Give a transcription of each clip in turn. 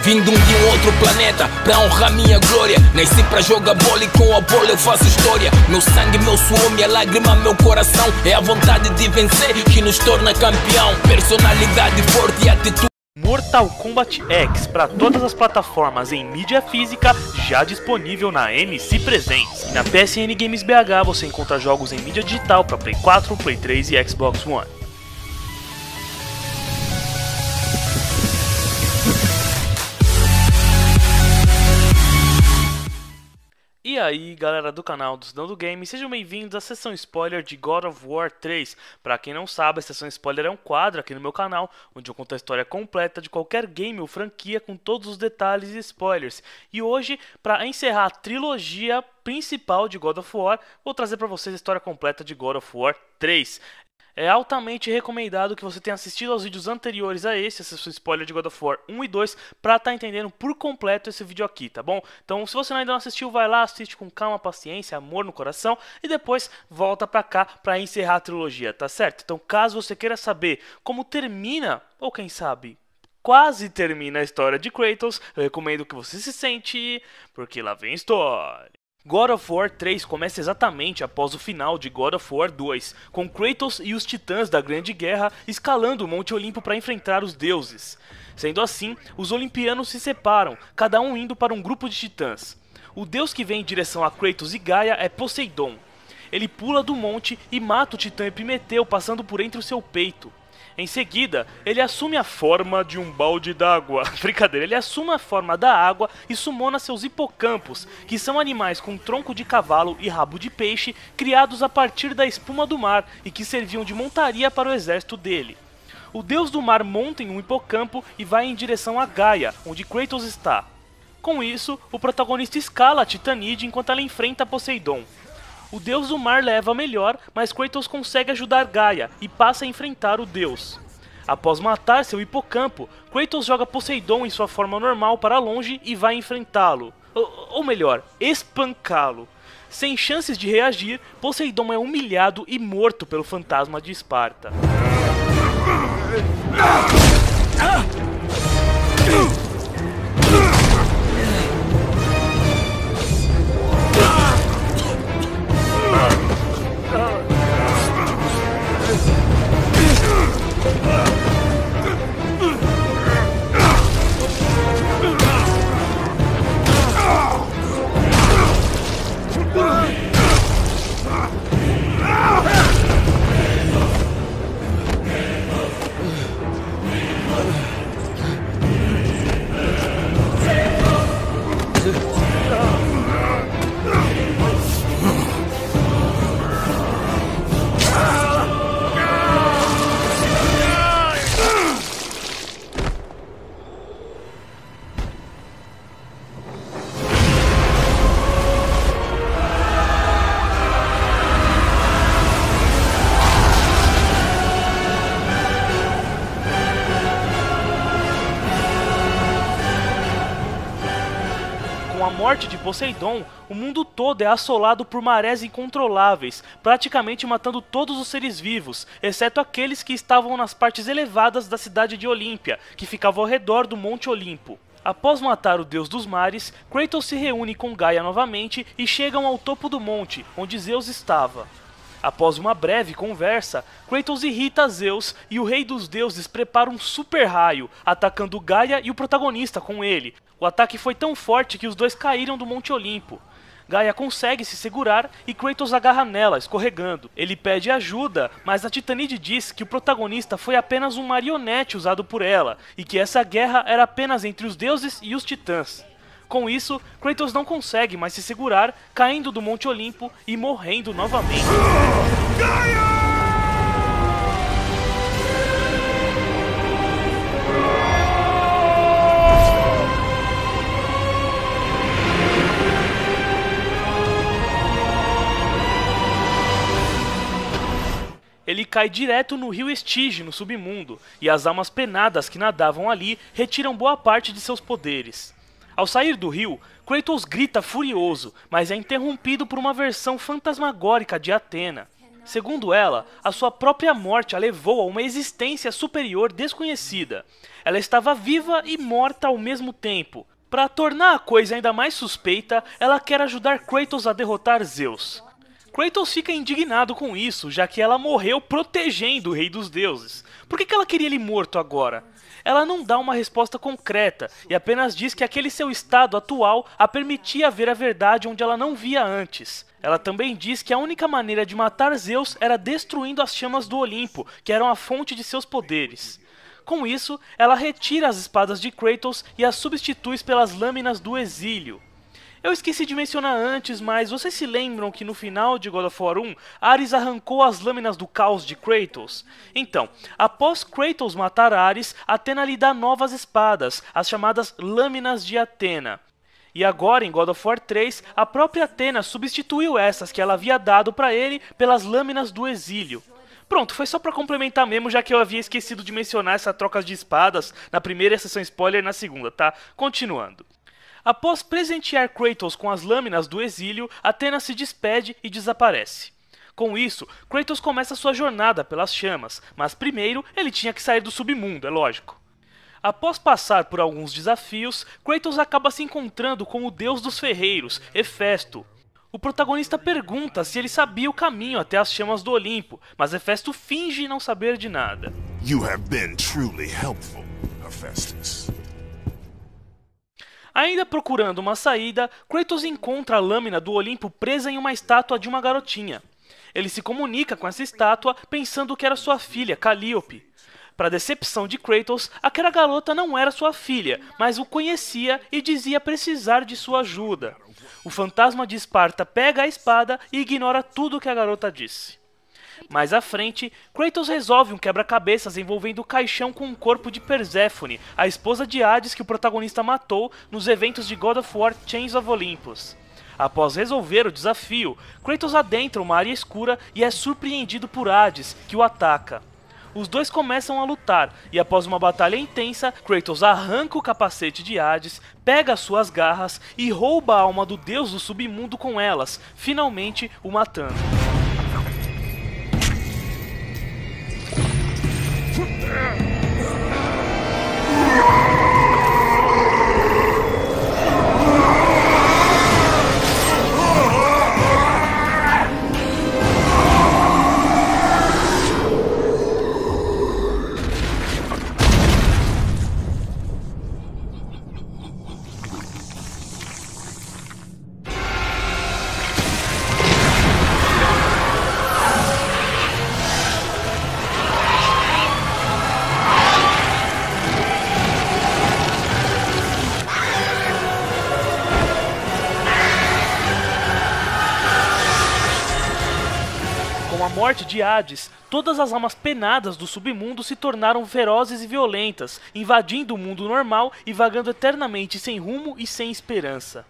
vindo de um outro planeta pra honrar minha glória. Nasci pra jogar bola e com a bola eu faço história. Meu sangue, meu suor, minha lágrima, meu coração. É a vontade de vencer que nos torna campeão. Personalidade forte e atitude. Mortal Kombat X para todas as plataformas em mídia física, já disponível na MC Presents. E na PSN Games BH você encontra jogos em mídia digital para Play 4, Play 3 e Xbox One. E aí galera do canal do Cidadão do Game, sejam bem-vindos à sessão spoiler de God of War 3. Pra quem não sabe, a sessão spoiler é um quadro aqui no meu canal, onde eu conto a história completa de qualquer game ou franquia com todos os detalhes e spoilers. E hoje, pra encerrar a trilogia principal de God of War, vou trazer pra vocês a história completa de God of War 3. É altamente recomendado que você tenha assistido aos vídeos anteriores a esse spoiler de God of War 1 e 2, pra estar entendendo por completo esse vídeo aqui, tá bom? Então, se você ainda não assistiu, vai lá, assiste com calma, paciência, amor no coração, e depois volta pra cá pra encerrar a trilogia, tá certo? Então, caso você queira saber como termina, ou quem sabe, quase termina a história de Kratos, eu recomendo que você se sente, porque lá vem a história. God of War 3 começa exatamente após o final de God of War 2, com Kratos e os titãs da Grande Guerra escalando o Monte Olimpo para enfrentar os deuses. Sendo assim, os olimpianos se separam, cada um indo para um grupo de titãs. O deus que vem em direção a Kratos e Gaia é Poseidon. Ele pula do monte e mata o titã Epimeteu passando por entre o seu peito. Em seguida, ele assume a forma de um balde d'água. Brincadeira, ele assume a forma da água e sumona seus hipocampos, que são animais com tronco de cavalo e rabo de peixe, criados a partir da espuma do mar e que serviam de montaria para o exército dele. O deus do mar monta em um hipocampo e vai em direção a Gaia, onde Kratos está. Com isso, o protagonista escala a Titanide enquanto ela enfrenta Poseidon. O deus do mar leva a melhor, mas Kratos consegue ajudar Gaia e passa a enfrentar o deus. Após matar seu hipocampo, Kratos joga Poseidon em sua forma normal para longe e vai enfrentá-lo. Ou melhor, espancá-lo. Sem chances de reagir, Poseidon é humilhado e morto pelo fantasma de Esparta. Com a morte de Poseidon, o mundo todo é assolado por marés incontroláveis, praticamente matando todos os seres vivos, exceto aqueles que estavam nas partes elevadas da cidade de Olímpia, que ficava ao redor do Monte Olimpo. Após matar o deus dos mares, Kratos se reúne com Gaia novamente e chegam ao topo do monte, onde Zeus estava. Após uma breve conversa, Kratos irrita Zeus e o rei dos deuses prepara um super raio, atacando Gaia e o protagonista com ele. O ataque foi tão forte que os dois caíram do Monte Olimpo. Gaia consegue se segurar e Kratos agarra nela, escorregando. Ele pede ajuda, mas a Titanide diz que o protagonista foi apenas um marionete usado por ela, e que essa guerra era apenas entre os deuses e os titãs. Com isso, Kratos não consegue mais se segurar, caindo do Monte Olimpo e morrendo novamente. Ele cai direto no rio Estige, no submundo, e as almas penadas que nadavam ali retiram boa parte de seus poderes. Ao sair do rio, Kratos grita furioso, mas é interrompido por uma versão fantasmagórica de Athena. Segundo ela, a sua própria morte a levou a uma existência superior desconhecida. Ela estava viva e morta ao mesmo tempo. Para tornar a coisa ainda mais suspeita, ela quer ajudar Kratos a derrotar Zeus. Kratos fica indignado com isso, já que ela morreu protegendo o Rei dos Deuses. Por que ela queria ele morto agora? Ela não dá uma resposta concreta e apenas diz que aquele seu estado atual a permitia ver a verdade onde ela não via antes. Ela também diz que a única maneira de matar Zeus era destruindo as chamas do Olimpo, que eram a fonte de seus poderes. Com isso, ela retira as espadas de Kratos e as substitui pelas lâminas do exílio. Eu esqueci de mencionar antes, mas vocês se lembram que no final de God of War 1, Ares arrancou as lâminas do caos de Kratos? Então, após Kratos matar Ares, Athena lhe dá novas espadas, as chamadas Lâminas de Athena. E agora, em God of War 3, a própria Athena substituiu essas que ela havia dado para ele pelas Lâminas do Exílio. Pronto, foi só pra complementar mesmo, já que eu havia esquecido de mencionar essa troca de espadas na primeira sessão spoiler e na segunda, tá? Continuando. Após presentear Kratos com as lâminas do exílio, Athena se despede e desaparece. Com isso, Kratos começa sua jornada pelas chamas, mas primeiro ele tinha que sair do submundo, é lógico. Após passar por alguns desafios, Kratos acaba se encontrando com o deus dos ferreiros, Hefesto. O protagonista pergunta se ele sabia o caminho até as chamas do Olimpo, mas Hefesto finge não saber de nada. You have been truly helpful, Hephaestus. Ainda procurando uma saída, Kratos encontra a lâmina do Olimpo presa em uma estátua de uma garotinha. Ele se comunica com essa estátua pensando que era sua filha, Calliope. Para decepção de Kratos, aquela garota não era sua filha, mas o conhecia e dizia precisar de sua ajuda. O fantasma de Esparta pega a espada e ignora tudo o que a garota disse. Mais à frente, Kratos resolve um quebra-cabeças envolvendo o caixão com o corpo de Perséfone, a esposa de Hades que o protagonista matou nos eventos de God of War Chains of Olympus. Após resolver o desafio, Kratos adentra uma área escura e é surpreendido por Hades, que o ataca. Os dois começam a lutar, e após uma batalha intensa, Kratos arranca o capacete de Hades, pega suas garras e rouba a alma do deus do submundo com elas, finalmente o matando. Com a morte de Hades, todas as almas penadas do submundo se tornaram ferozes e violentas, invadindo o mundo normal e vagando eternamente sem rumo e sem esperança.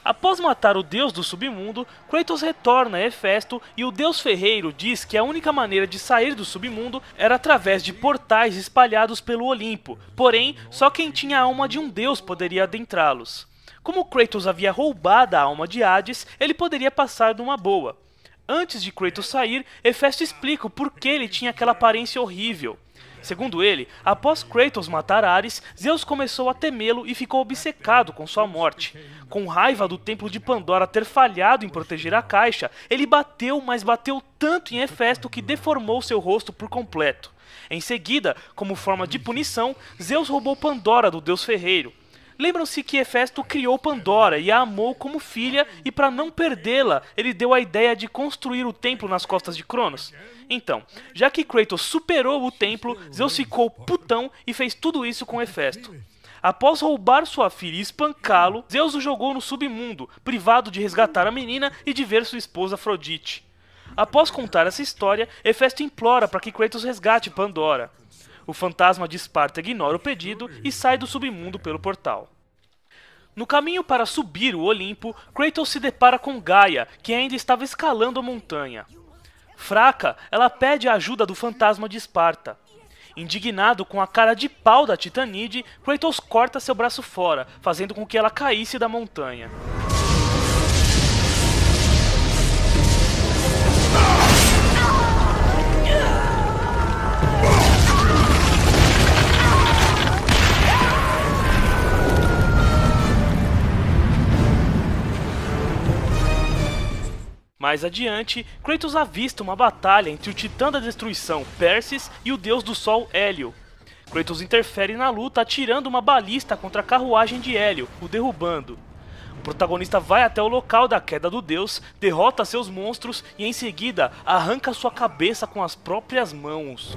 Após matar o deus do submundo, Kratos retorna a Hefesto e o deus ferreiro diz que a única maneira de sair do submundo era através de portais espalhados pelo Olimpo, porém, só quem tinha a alma de um deus poderia adentrá-los. Como Kratos havia roubado a alma de Hades, ele poderia passar numa boa. Antes de Kratos sair, Hefesto explica o porquê ele tinha aquela aparência horrível. Segundo ele, após Kratos matar Ares, Zeus começou a temê-lo e ficou obcecado com sua morte. Com raiva do templo de Pandora ter falhado em proteger a caixa, ele bateu, mas bateu tanto em Hefesto que deformou seu rosto por completo. Em seguida, como forma de punição, Zeus roubou Pandora do deus ferreiro. Lembram-se que Hefesto criou Pandora e a amou como filha, e para não perdê-la, ele deu a ideia de construir o templo nas costas de Cronos? Então, já que Kratos superou o templo, Zeus ficou putão e fez tudo isso com Hefesto. Após roubar sua filha e espancá-lo, Zeus o jogou no submundo, privado de resgatar a menina e de ver sua esposa Afrodite. Após contar essa história, Hefesto implora para que Kratos resgate Pandora. O fantasma de Esparta ignora o pedido e sai do submundo pelo portal. No caminho para subir o Olimpo, Kratos se depara com Gaia, que ainda estava escalando a montanha. Fraca, ela pede a ajuda do fantasma de Esparta. Indignado com a cara de pau da Titanide, Kratos corta seu braço fora, fazendo com que ela caísse da montanha. Mais adiante, Kratos avista uma batalha entre o Titã da Destruição, Persis, e o Deus do Sol, Hélio. Kratos interfere na luta atirando uma balista contra a carruagem de Hélio, o derrubando. O protagonista vai até o local da queda do deus, derrota seus monstros e em seguida arranca sua cabeça com as próprias mãos.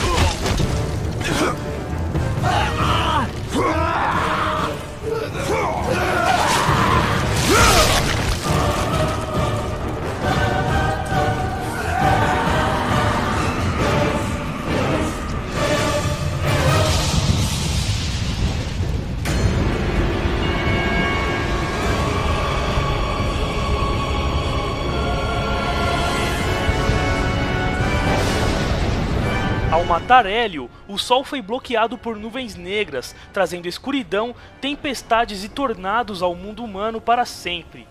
Ao matar Hélio, o sol foi bloqueado por nuvens negras, trazendo escuridão, tempestades e tornados ao mundo humano para sempre.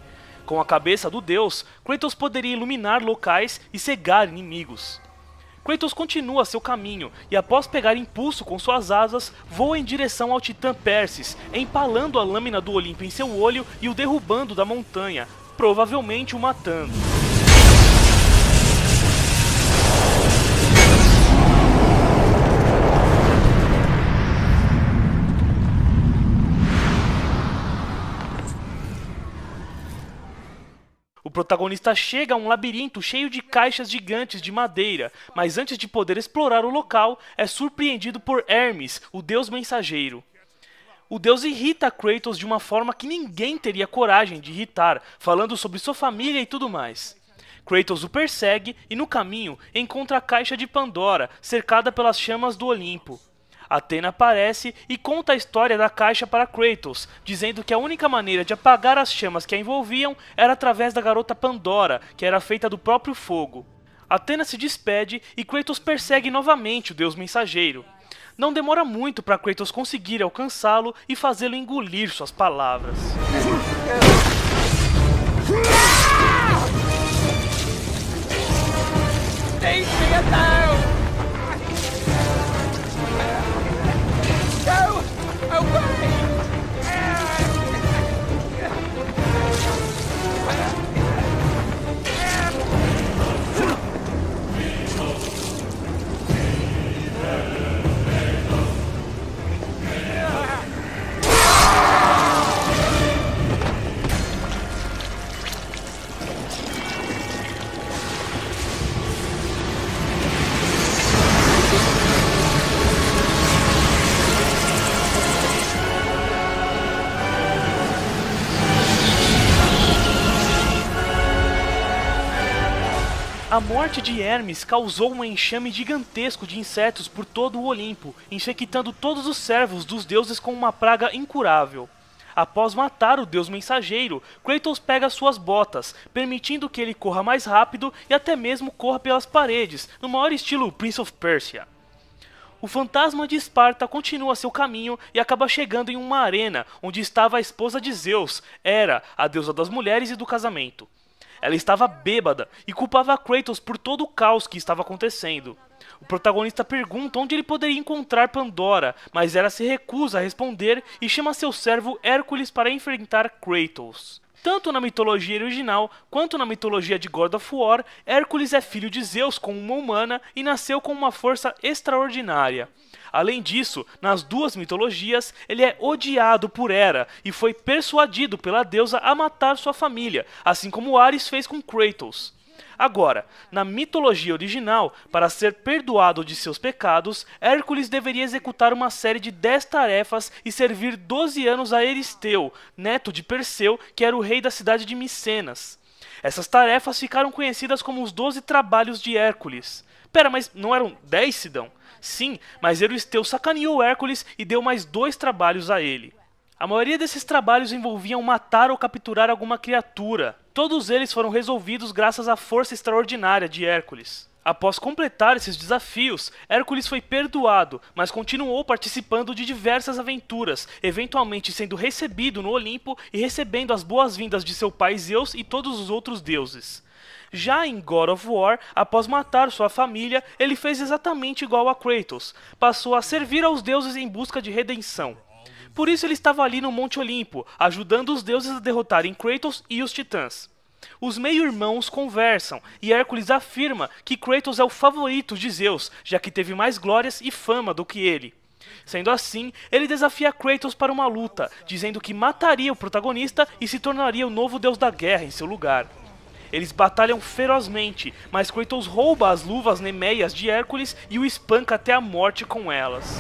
Com a cabeça do deus, Kratos poderia iluminar locais e cegar inimigos. Kratos continua seu caminho e após pegar impulso com suas asas, voa em direção ao titã Persis, empalando a lâmina do Olimpo em seu olho e o derrubando da montanha, provavelmente o matando. O protagonista chega a um labirinto cheio de caixas gigantes de madeira, mas antes de poder explorar o local, é surpreendido por Hermes, o deus mensageiro. O deus irrita Kratos de uma forma que ninguém teria coragem de irritar, falando sobre sua família e tudo mais. Kratos o persegue e no caminho encontra a caixa de Pandora, cercada pelas chamas do Olimpo. Athena aparece e conta a história da caixa para Kratos, dizendo que a única maneira de apagar as chamas que a envolviam era através da garota Pandora, que era feita do próprio fogo. Athena se despede e Kratos persegue novamente o deus mensageiro. Não demora muito para Kratos conseguir alcançá-lo e fazê-lo engolir suas palavras. Deixe-me down! A morte de Hermes causou um enxame gigantesco de insetos por todo o Olimpo, infectando todos os servos dos deuses com uma praga incurável. Após matar o deus mensageiro, Kratos pega suas botas, permitindo que ele corra mais rápido e até mesmo corra pelas paredes, no maior estilo Prince of Persia. O fantasma de Esparta continua seu caminho e acaba chegando em uma arena, onde estava a esposa de Zeus, Hera, a deusa das mulheres e do casamento. Ela estava bêbada e culpava Kratos por todo o caos que estava acontecendo. O protagonista pergunta onde ele poderia encontrar Pandora, mas Hera se recusa a responder e chama seu servo Hércules para enfrentar Kratos. Tanto na mitologia original quanto na mitologia de God of War, Hércules é filho de Zeus com uma humana e nasceu com uma força extraordinária. Além disso, nas duas mitologias, ele é odiado por Hera e foi persuadido pela deusa a matar sua família, assim como Ares fez com Kratos. Agora, na mitologia original, para ser perdoado de seus pecados, Hércules deveria executar uma série de 10 tarefas e servir 12 anos a Euristeu, neto de Perseu, que era o rei da cidade de Micenas. Essas tarefas ficaram conhecidas como os 12 trabalhos de Hércules. Pera, mas não eram 10, Sidão? Sim, mas Euristeu sacaneou Hércules e deu mais 2 trabalhos a ele. A maioria desses trabalhos envolviam matar ou capturar alguma criatura. Todos eles foram resolvidos graças à força extraordinária de Hércules. Após completar esses desafios, Hércules foi perdoado, mas continuou participando de diversas aventuras, eventualmente sendo recebido no Olimpo e recebendo as boas-vindas de seu pai Zeus e todos os outros deuses. Já em God of War, após matar sua família, ele fez exatamente igual a Kratos, passou a servir aos deuses em busca de redenção. Por isso ele estava ali no Monte Olimpo, ajudando os deuses a derrotarem Kratos e os titãs. Os meio-irmãos conversam e Hércules afirma que Kratos é o favorito de Zeus, já que teve mais glórias e fama do que ele. Sendo assim, ele desafia Kratos para uma luta, dizendo que mataria o protagonista e se tornaria o novo deus da guerra em seu lugar. Eles batalham ferozmente, mas Kratos rouba as luvas nemeias de Hércules e o espanca até a morte com elas.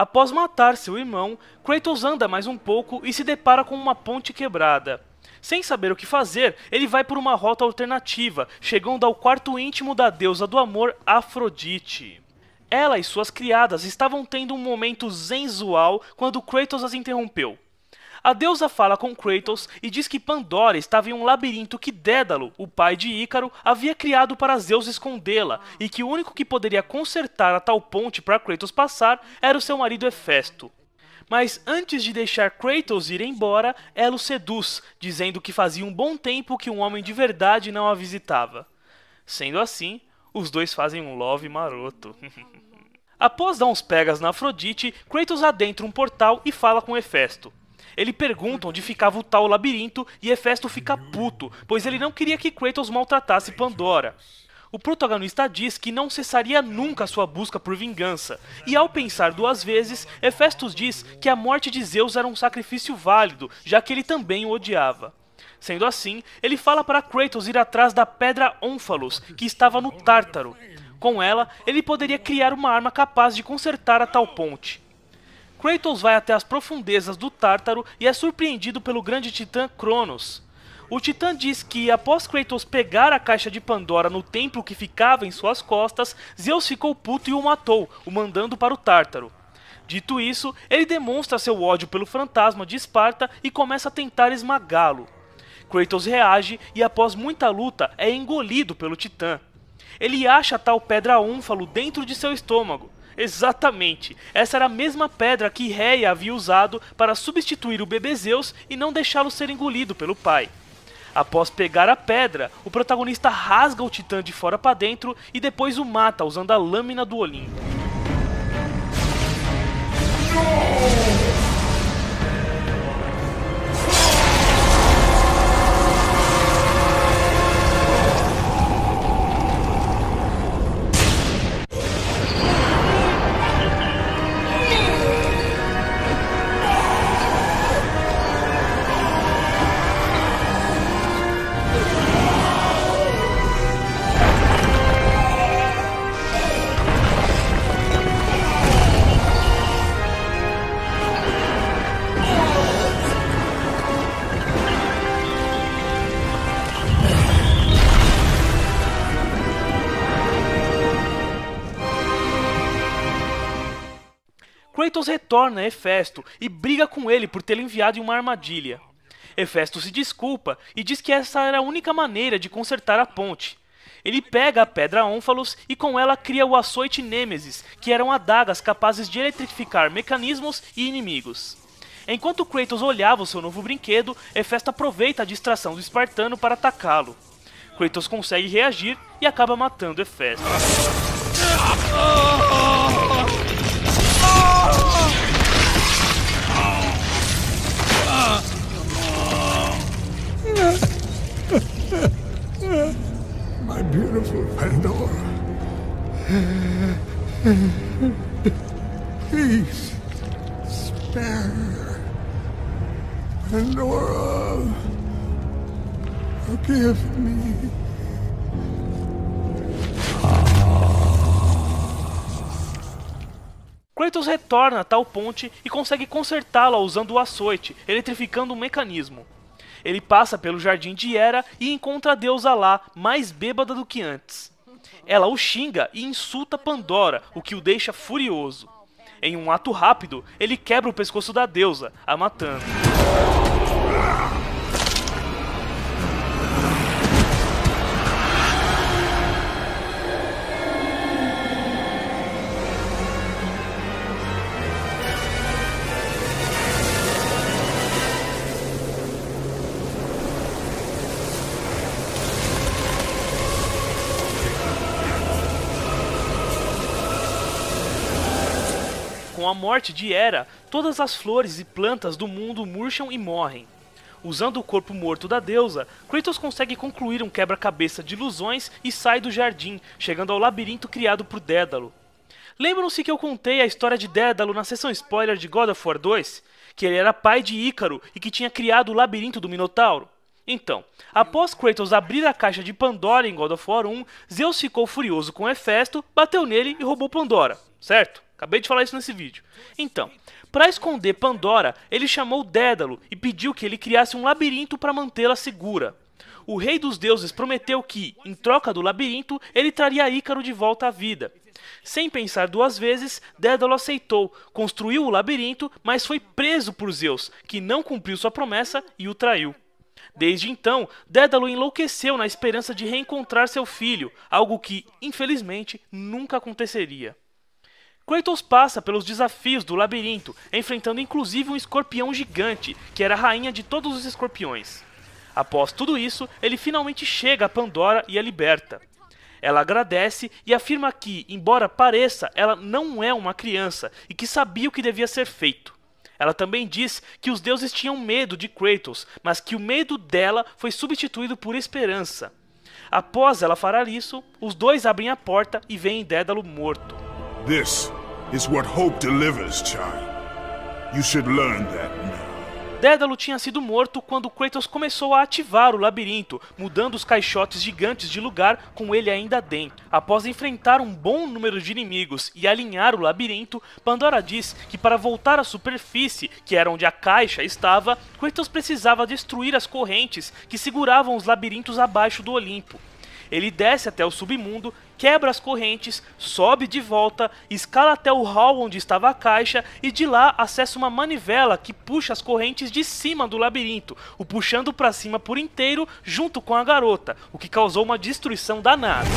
Após matar seu irmão, Kratos anda mais um pouco e se depara com uma ponte quebrada. Sem saber o que fazer, ele vai por uma rota alternativa, chegando ao quarto íntimo da deusa do amor, Afrodite. Ela e suas criadas estavam tendo um momento sensual quando Kratos as interrompeu. A deusa fala com Kratos e diz que Pandora estava em um labirinto que Dédalo, o pai de Ícaro, havia criado para Zeus escondê-la, e que o único que poderia consertar a tal ponte para Kratos passar era o seu marido Hefesto. Mas antes de deixar Kratos ir embora, ela o seduz, dizendo que fazia um bom tempo que um homem de verdade não a visitava. Sendo assim, os dois fazem um love maroto. Após dar uns pegas na Afrodite, Kratos adentra um portal e fala com Hefesto. Ele pergunta onde ficava o tal labirinto e Hefesto fica puto, pois ele não queria que Kratos maltratasse Pandora. O protagonista diz que não cessaria nunca sua busca por vingança, e ao pensar duas vezes, Hefesto diz que a morte de Zeus era um sacrifício válido, já que ele também o odiava. Sendo assim, ele fala para Kratos ir atrás da Pedra Ónfalos, que estava no Tártaro. Com ela, ele poderia criar uma arma capaz de consertar a tal ponte. Kratos vai até as profundezas do Tártaro e é surpreendido pelo grande titã Cronos. O titã diz que após Kratos pegar a caixa de Pandora no templo que ficava em suas costas, Zeus ficou puto e o matou, o mandando para o Tártaro. Dito isso, ele demonstra seu ódio pelo fantasma de Esparta e começa a tentar esmagá-lo. Kratos reage e após muita luta é engolido pelo titã. Ele acha a tal pedra Ónfalo dentro de seu estômago. Exatamente, essa era a mesma pedra que Reia havia usado para substituir o bebê Zeus e não deixá-lo ser engolido pelo pai. Após pegar a pedra, o protagonista rasga o titã de fora para dentro e depois o mata usando a lâmina do Olimpo. Kratos retorna a Hefesto e briga com ele por tê-lo enviado em uma armadilha. Hefesto se desculpa e diz que essa era a única maneira de consertar a ponte. Ele pega a Pedra Ónfalos e com ela cria o açoite Nêmesis, que eram adagas capazes de eletrificar mecanismos e inimigos. Enquanto Kratos olhava o seu novo brinquedo, Hefesto aproveita a distração do espartano para atacá-lo. Kratos consegue reagir e acaba matando Hefesto. My beautiful Pandora. Please, spare her. Pandora, forgive me. Kratos retorna a tal ponte e consegue consertá-la usando o açoite, eletrificando um mecanismo. Ele passa pelo jardim de Hera e encontra a deusa lá, mais bêbada do que antes. Ela o xinga e insulta Pandora, o que o deixa furioso. Em um ato rápido, ele quebra o pescoço da deusa, a matando. Com a morte de Hera, todas as flores e plantas do mundo murcham e morrem. Usando o corpo morto da deusa, Kratos consegue concluir um quebra-cabeça de ilusões e sai do jardim, chegando ao labirinto criado por Dédalo. Lembram-se que eu contei a história de Dédalo na sessão spoiler de God of War 2? Que ele era pai de Ícaro e que tinha criado o labirinto do Minotauro? Então, após Kratos abrir a caixa de Pandora em God of War 1, Zeus ficou furioso com Hefesto, bateu nele e roubou Pandora, certo? Acabei de falar isso nesse vídeo. Então, para esconder Pandora, ele chamou Dédalo e pediu que ele criasse um labirinto para mantê-la segura. O rei dos deuses prometeu que, em troca do labirinto, ele traria Ícaro de volta à vida. Sem pensar duas vezes, Dédalo aceitou, construiu o labirinto, mas foi preso por Zeus, que não cumpriu sua promessa e o traiu. Desde então, Dédalo enlouqueceu na esperança de reencontrar seu filho, algo que, infelizmente, nunca aconteceria. Kratos passa pelos desafios do labirinto, enfrentando inclusive um escorpião gigante, que era a rainha de todos os escorpiões. Após tudo isso, ele finalmente chega a Pandora e a liberta. Ela agradece e afirma que, embora pareça, ela não é uma criança e que sabia o que devia ser feito. Ela também diz que os deuses tinham medo de Kratos, mas que o medo dela foi substituído por esperança. Após ela falar isso, os dois abrem a porta e veem Dédalo morto. This is what hope delivers, child. You should learn that now. Dédalo tinha sido morto quando Kratos começou a ativar o labirinto, mudando os caixotes gigantes de lugar com ele ainda dentro. Após enfrentar um bom número de inimigos e alinhar o labirinto, Pandora diz que para voltar à superfície, que era onde a caixa estava, Kratos precisava destruir as correntes que seguravam os labirintos abaixo do Olimpo. Ele desce até o submundo, quebra as correntes, sobe de volta, escala até o hall onde estava a caixa e de lá acessa uma manivela que puxa as correntes de cima do labirinto, o puxando para cima por inteiro junto com a garota, o que causou uma destruição danada.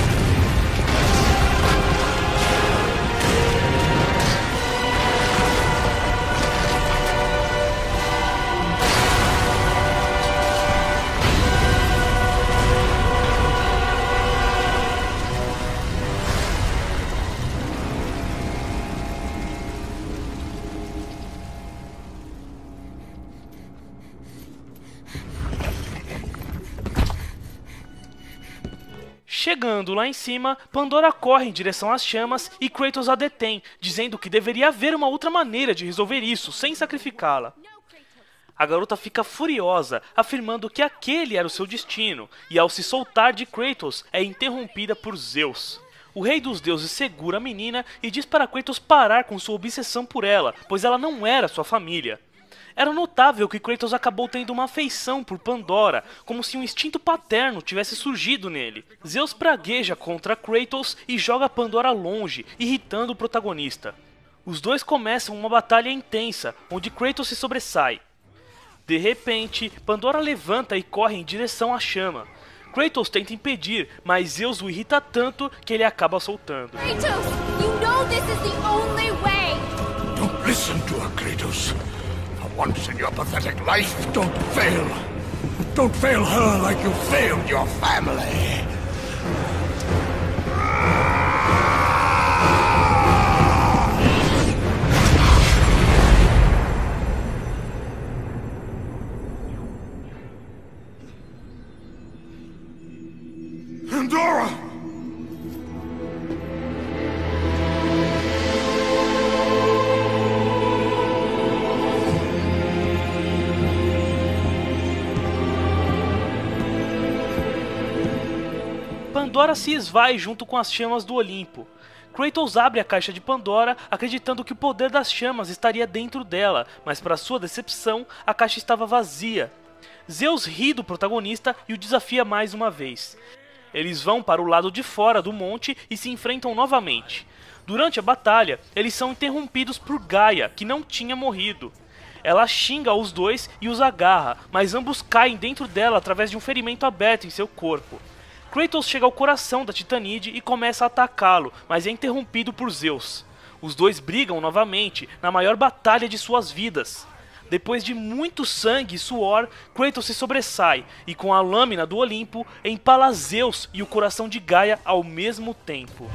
Chegando lá em cima, Pandora corre em direção às chamas e Kratos a detém, dizendo que deveria haver uma outra maneira de resolver isso, sem sacrificá-la. A garota fica furiosa, afirmando que aquele era o seu destino, e ao se soltar de Kratos, é interrompida por Zeus. O rei dos deuses segura a menina e diz para Kratos parar com sua obsessão por ela, pois ela não era sua família. Era notável que Kratos acabou tendo uma afeição por Pandora, como se um instinto paterno tivesse surgido nele. Zeus pragueja contra Kratos e joga Pandora longe, irritando o protagonista. Os dois começam uma batalha intensa, onde Kratos se sobressai. De repente, Pandora levanta e corre em direção à chama. Kratos tenta impedir, mas Zeus o irrita tanto que ele acaba soltando. Kratos, you know this is the only way. Don't listen to her, Kratos. For once in your pathetic life, don't fail. Don't fail her like you failed your family. Pandora! Pandora se esvai junto com as chamas do Olimpo. Kratos abre a caixa de Pandora, acreditando que o poder das chamas estaria dentro dela, mas para sua decepção, a caixa estava vazia. Zeus ri do protagonista e o desafia mais uma vez. Eles vão para o lado de fora do monte e se enfrentam novamente. Durante a batalha, eles são interrompidos por Gaia, que não tinha morrido. Ela xinga os dois e os agarra, mas ambos caem dentro dela através de um ferimento aberto em seu corpo. Kratos chega ao coração da Titanide e começa a atacá-lo, mas é interrompido por Zeus. Os dois brigam novamente, na maior batalha de suas vidas. Depois de muito sangue e suor, Kratos se sobressai e com a lâmina do Olimpo empala Zeus e o coração de Gaia ao mesmo tempo.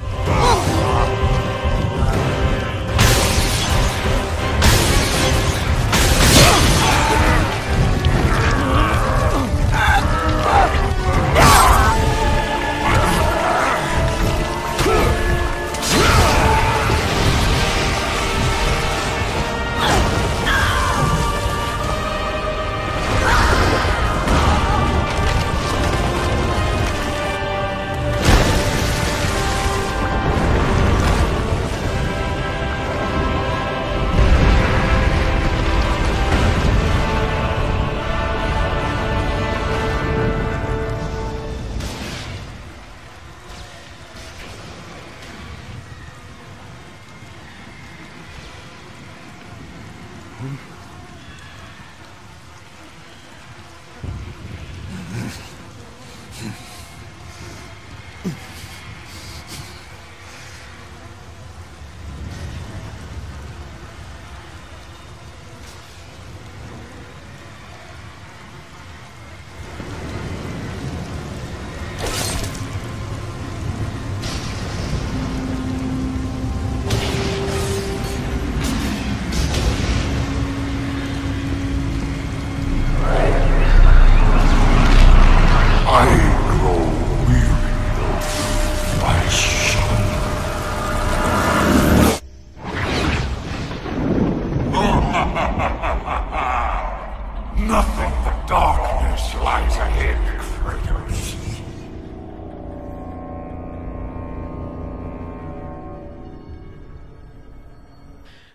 Nothing but darkness lies ahead, Kratos.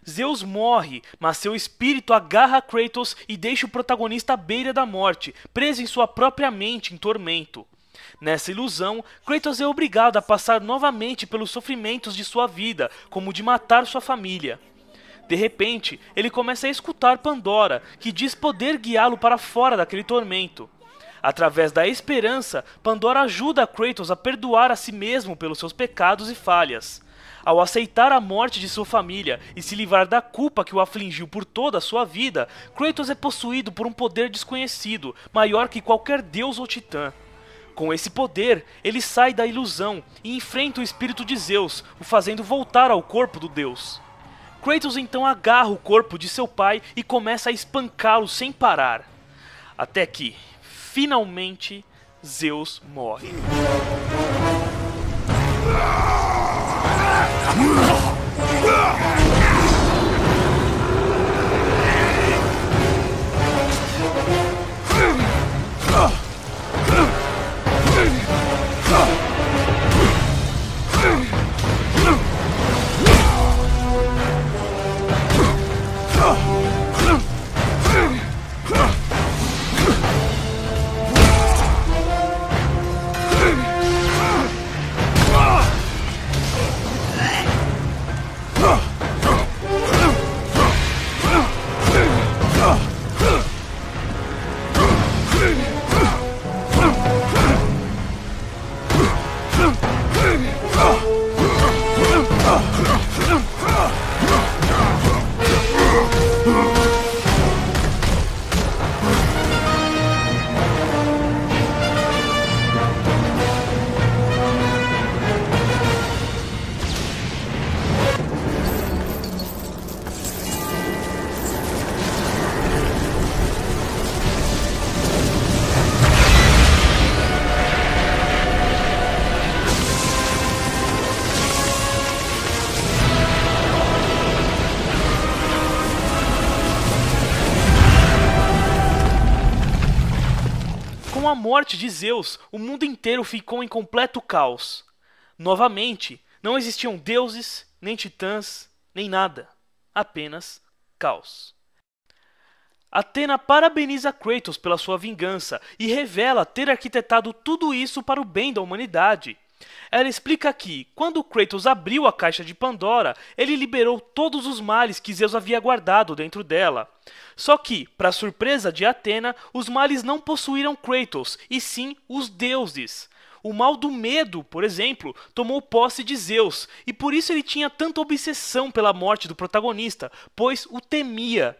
Zeus morre, mas seu espírito agarra Kratos e deixa o protagonista à beira da morte, preso em sua própria mente em tormento. Nessa ilusão, Kratos é obrigado a passar novamente pelos sofrimentos de sua vida, como o de matar sua família. De repente, ele começa a escutar Pandora, que diz poder guiá-lo para fora daquele tormento. Através da esperança, Pandora ajuda Kratos a perdoar a si mesmo pelos seus pecados e falhas. Ao aceitar a morte de sua família e se livrar da culpa que o afligiu por toda a sua vida, Kratos é possuído por um poder desconhecido, maior que qualquer deus ou titã. Com esse poder, ele sai da ilusão e enfrenta o espírito de Zeus, o fazendo voltar ao corpo do deus. Kratos então agarra o corpo de seu pai e começa a espancá-lo sem parar. Até que, finalmente, Zeus morre. Com a morte de Zeus, o mundo inteiro ficou em completo caos. Novamente, Não existiam deuses, nem titãs, nem nada. Apenas caos. Atena parabeniza Kratos pela sua vingança e revela ter arquitetado tudo isso para o bem da humanidade. Ela explica que, quando Kratos abriu a caixa de Pandora, ele liberou todos os males que Zeus havia guardado dentro dela. Só que, para surpresa de Atena, os males não possuíram Kratos, e sim os deuses. O mal do medo, por exemplo, tomou posse de Zeus, e por isso ele tinha tanta obsessão pela morte do protagonista, pois o temia.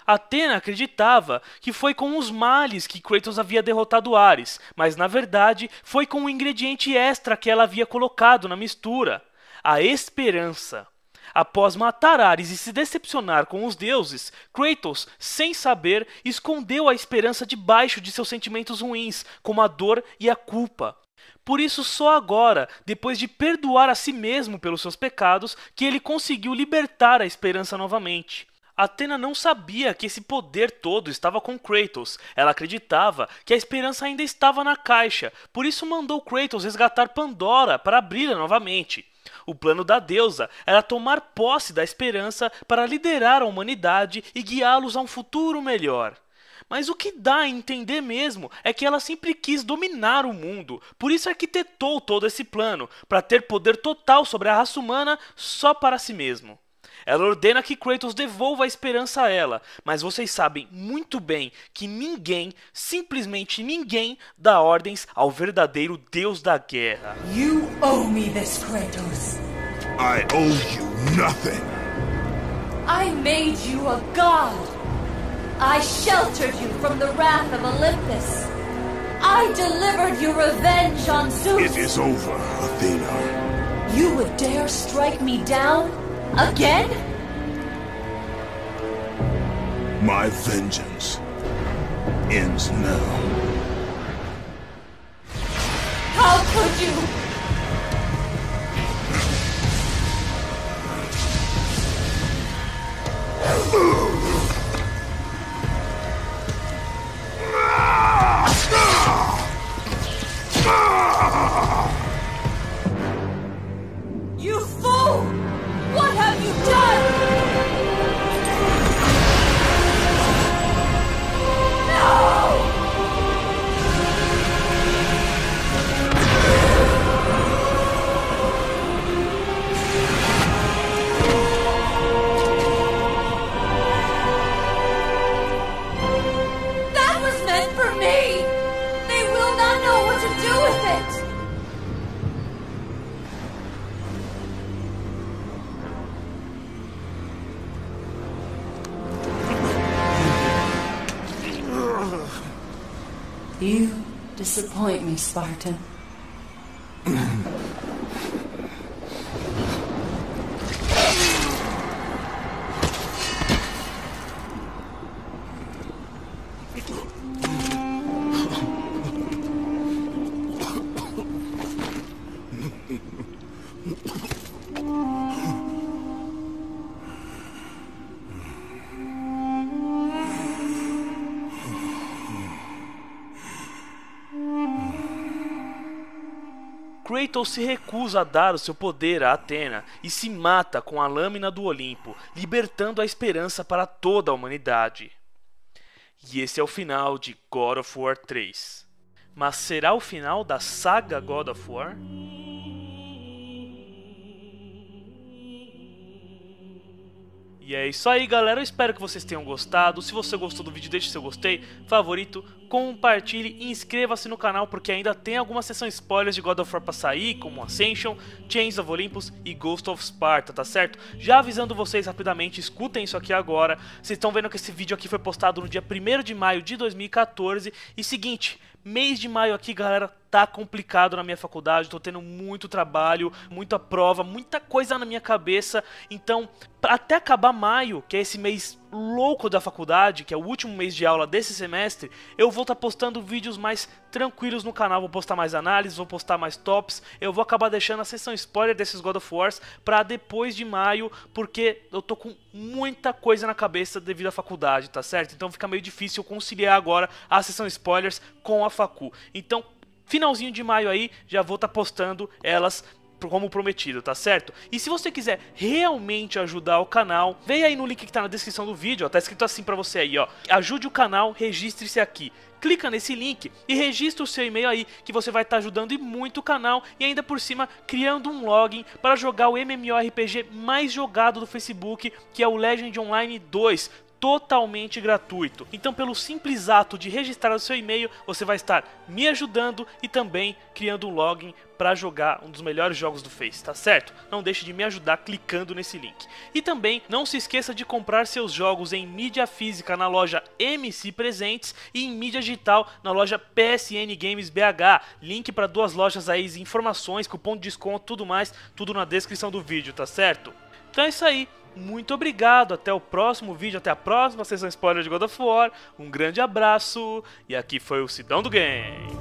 Atena acreditava que foi com os males que Kratos havia derrotado Ares, mas na verdade foi com o ingrediente extra que ela havia colocado na mistura: a esperança. Após matar Ares e se decepcionar com os deuses, Kratos, sem saber, escondeu a esperança debaixo de seus sentimentos ruins, como a dor e a culpa. Por isso, só agora, depois de perdoar a si mesmo pelos seus pecados, que ele conseguiu libertar a esperança novamente. Atena não sabia que esse poder todo estava com Kratos. Ela acreditava que a esperança ainda estava na caixa, por isso mandou Kratos resgatar Pandora para abri-la novamente. O plano da deusa era tomar posse da esperança para liderar a humanidade e guiá-los a um futuro melhor. Mas o que dá a entender mesmo é que ela sempre quis dominar o mundo, por isso arquitetou todo esse plano, para ter poder total sobre a raça humana só para si mesmo. Ela ordena que Kratos devolva a esperança a ela, mas vocês sabem muito bem que ninguém, simplesmente ninguém, dá ordens ao verdadeiro deus da guerra. You owe me this, Kratos. I owe you nothing. I made you a god. I sheltered you from the wrath of Olympus. I delivered you revenge on Zeus. It is over, Athena. You would dare strike me down? Again? My vengeance ends now. How could you? You fool! What have you done? No! That was meant for me! They will not know what to do with it! You disappoint me, Spartan. Kratos se recusa a dar o seu poder a Atena e se mata com a lâmina do Olimpo, libertando a esperança para toda a humanidade. E esse é o final de God of War 3. Mas será o final da saga God of War? E é isso aí, galera, eu espero que vocês tenham gostado. Se você gostou do vídeo, deixe seu gostei, favorito, compartilhe e inscreva-se no canal, porque ainda tem algumas sessões spoilers de God of War pra sair, como Ascension, Chains of Olympus e Ghost of Sparta, tá certo? Já avisando vocês rapidamente, escutem isso aqui agora. Vocês estão vendo que esse vídeo aqui foi postado no dia 1º de maio de 2014. E seguinte, mês de maio aqui, galera, tá complicado na minha faculdade, tô tendo muito trabalho, muita prova, muita coisa na minha cabeça. Então, até acabar maio, que é esse mês louco da faculdade, que é o último mês de aula desse semestre, eu vou estar postando vídeos mais tranquilos no canal, vou postar mais análises, vou postar mais tops, eu vou acabar deixando a sessão spoiler desses God of Wars pra depois de maio, porque eu tô com muita coisa na cabeça devido à faculdade, tá certo? Então fica meio difícil conciliar agora a sessão spoilers com a facu. Então, finalzinho de maio aí, já vou estar postando elas como prometido, tá certo? E se você quiser realmente ajudar o canal, vem aí no link que tá na descrição do vídeo, ó, tá escrito assim pra você aí, ó, ajude o canal, registre-se aqui. Clica nesse link e registra o seu e-mail aí, que você vai estar ajudando e muito o canal e ainda por cima criando um login para jogar o MMORPG mais jogado do Facebook, que é o Legend Online 2, totalmente gratuito. Então, pelo simples ato de registrar o seu e-mail, você vai estar me ajudando e também criando um login para jogar um dos melhores jogos do Face, tá certo? Não deixe de me ajudar clicando nesse link. E também não se esqueça de comprar seus jogos em mídia física na loja MC Presentes e em mídia digital na loja PSN Games BH. Link para duas lojas aí, informações, cupom de desconto, tudo mais, tudo na descrição do vídeo, tá certo? Então é isso aí. Muito obrigado, até o próximo vídeo, até a próxima sessão spoiler de God of War, um grande abraço, e aqui foi o Sidão do Game.